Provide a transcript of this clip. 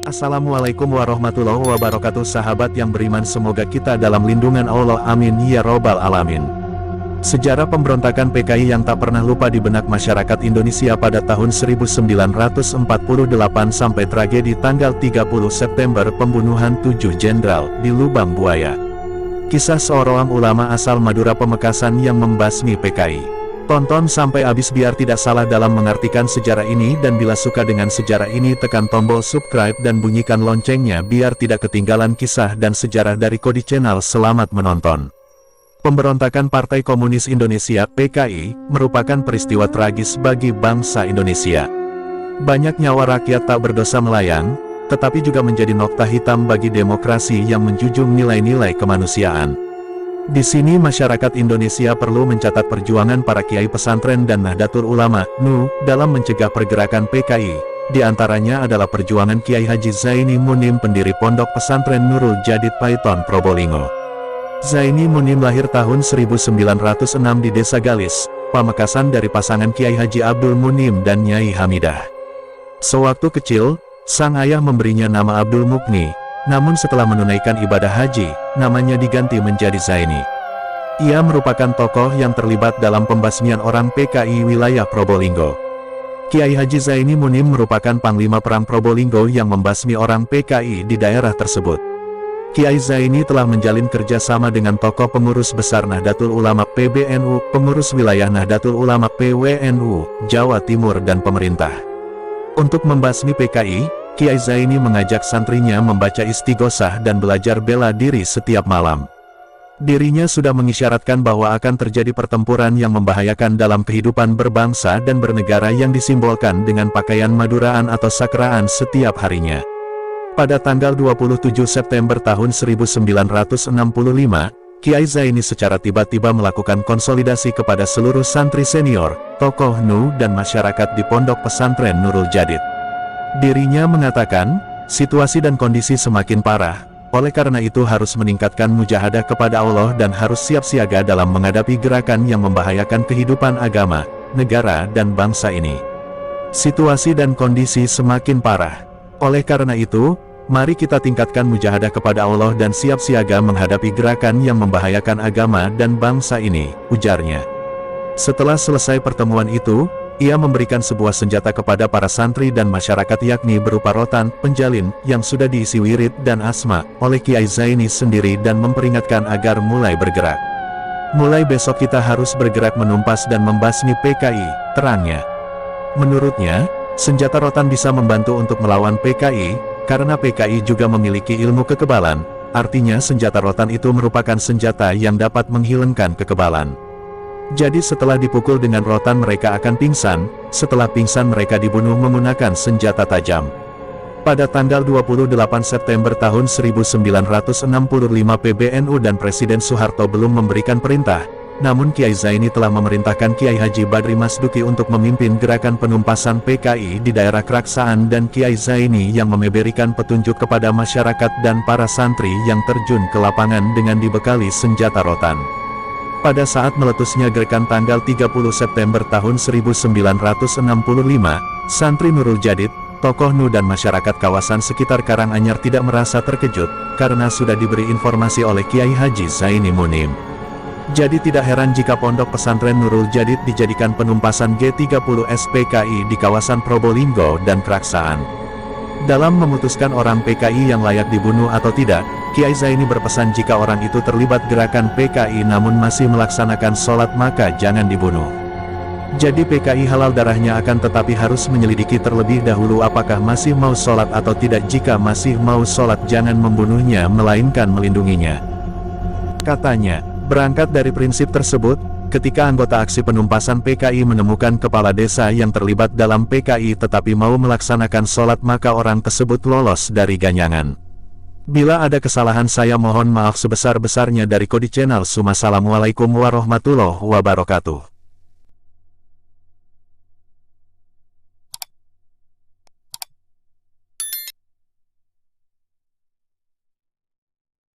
Assalamualaikum warahmatullahi wabarakatuh. Sahabat yang beriman, semoga kita dalam lindungan Allah, amin ya robbal alamin. Sejarah pemberontakan PKI yang tak pernah lupa di benak masyarakat Indonesia pada tahun 1948 sampai tragedi tanggal 30 September pembunuhan 7 jenderal di Lubang Buaya. Kisah seorang ulama asal Madura Pamekasan yang membasmi PKI. Tonton sampai habis biar tidak salah dalam mengartikan sejarah ini, dan bila suka dengan sejarah ini tekan tombol subscribe dan bunyikan loncengnya biar tidak ketinggalan kisah dan sejarah dari Kodi Channel. Selamat menonton. Pemberontakan Partai Komunis Indonesia (PKI) merupakan peristiwa tragis bagi bangsa Indonesia. Banyak nyawa rakyat tak berdosa melayang, tetapi juga menjadi nokta hitam bagi demokrasi yang menjunjung nilai-nilai kemanusiaan. Di sini masyarakat Indonesia perlu mencatat perjuangan para kiai pesantren dan Nahdlatul Ulama (NU) dalam mencegah pergerakan PKI. Di antaranya adalah perjuangan Kiai Haji Zaini Munim, pendiri Pondok Pesantren Nurul Jadid Paiton, Probolinggo. Zaini Munim lahir tahun 1906 di Desa Galis, Pamekasan dari pasangan Kiai Haji Abdul Munim dan Nyai Hamidah. Sewaktu kecil, sang ayah memberinya nama Abdul Mukni. Namun setelah menunaikan ibadah haji, namanya diganti menjadi Zaini. Ia merupakan tokoh yang terlibat dalam pembasmian orang PKI wilayah Probolinggo. Kiai Haji Zaini Munim merupakan Panglima Perang Probolinggo yang membasmi orang PKI di daerah tersebut. Kiai Zaini telah menjalin kerjasama dengan tokoh pengurus besar Nahdlatul Ulama (PBNU), pengurus wilayah Nahdlatul Ulama (PWNU), Jawa Timur dan pemerintah. Untuk membasmi PKI, Kiai Zaini mengajak santrinya membaca istighosah dan belajar bela diri setiap malam. Dirinya sudah mengisyaratkan bahwa akan terjadi pertempuran yang membahayakan dalam kehidupan berbangsa dan bernegara yang disimbolkan dengan pakaian maduraan atau sakraan setiap harinya. Pada tanggal 27 September tahun 1965, Kiai Zaini secara tiba-tiba melakukan konsolidasi kepada seluruh santri senior, tokoh NU dan masyarakat di Pondok Pesantren Nurul Jadid. Dirinya mengatakan, situasi dan kondisi semakin parah, oleh karena itu harus meningkatkan mujahadah kepada Allah dan harus siap siaga dalam menghadapi gerakan yang membahayakan kehidupan agama, negara dan bangsa ini. Situasi dan kondisi semakin parah. Oleh karena itu, mari kita tingkatkan mujahadah kepada Allah dan siap siaga menghadapi gerakan yang membahayakan agama dan bangsa ini, ujarnya. Setelah selesai pertemuan itu, ia memberikan sebuah senjata kepada para santri dan masyarakat, yakni berupa rotan, penjalin, yang sudah diisi wirid dan asma oleh Kiai Zaini sendiri, dan memperingatkan agar mulai bergerak. Mulai besok kita harus bergerak menumpas dan membasmi PKI, terangnya. Menurutnya, senjata rotan bisa membantu untuk melawan PKI, karena PKI juga memiliki ilmu kekebalan, artinya senjata rotan itu merupakan senjata yang dapat menghilangkan kekebalan. Jadi setelah dipukul dengan rotan mereka akan pingsan, setelah pingsan mereka dibunuh menggunakan senjata tajam. Pada tanggal 28 September tahun 1965 PBNU dan Presiden Soeharto belum memberikan perintah, namun Kiai Zaini telah memerintahkan Kiai Haji Badri Masduki untuk memimpin gerakan penumpasan PKI di daerah Keraksaan, dan Kiai Zaini yang memberikan petunjuk kepada masyarakat dan para santri yang terjun ke lapangan dengan dibekali senjata rotan. Pada saat meletusnya gerakan tanggal 30 September tahun 1965, santri Nurul Jadid, tokoh NU dan masyarakat kawasan sekitar Karanganyar tidak merasa terkejut, karena sudah diberi informasi oleh Kiai Haji Zaini Munim. Jadi tidak heran jika Pondok Pesantren Nurul Jadid dijadikan penumpasan G30 SPKI di kawasan Probolinggo dan Keraksaan. Dalam memutuskan orang PKI yang layak dibunuh atau tidak, Kiai Zaini berpesan jika orang itu terlibat gerakan PKI namun masih melaksanakan sholat maka jangan dibunuh. Jadi PKI halal darahnya, akan tetapi harus menyelidiki terlebih dahulu apakah masih mau sholat atau tidak. Jika masih mau sholat jangan membunuhnya melainkan melindunginya, katanya. Berangkat dari prinsip tersebut, ketika anggota aksi penumpasan PKI menemukan kepala desa yang terlibat dalam PKI tetapi mau melaksanakan sholat, maka orang tersebut lolos dari ganyangan. Bila ada kesalahan saya mohon maaf sebesar-besarnya. Dari Kodi Channel. Assalamualaikum warahmatullahi wabarakatuh.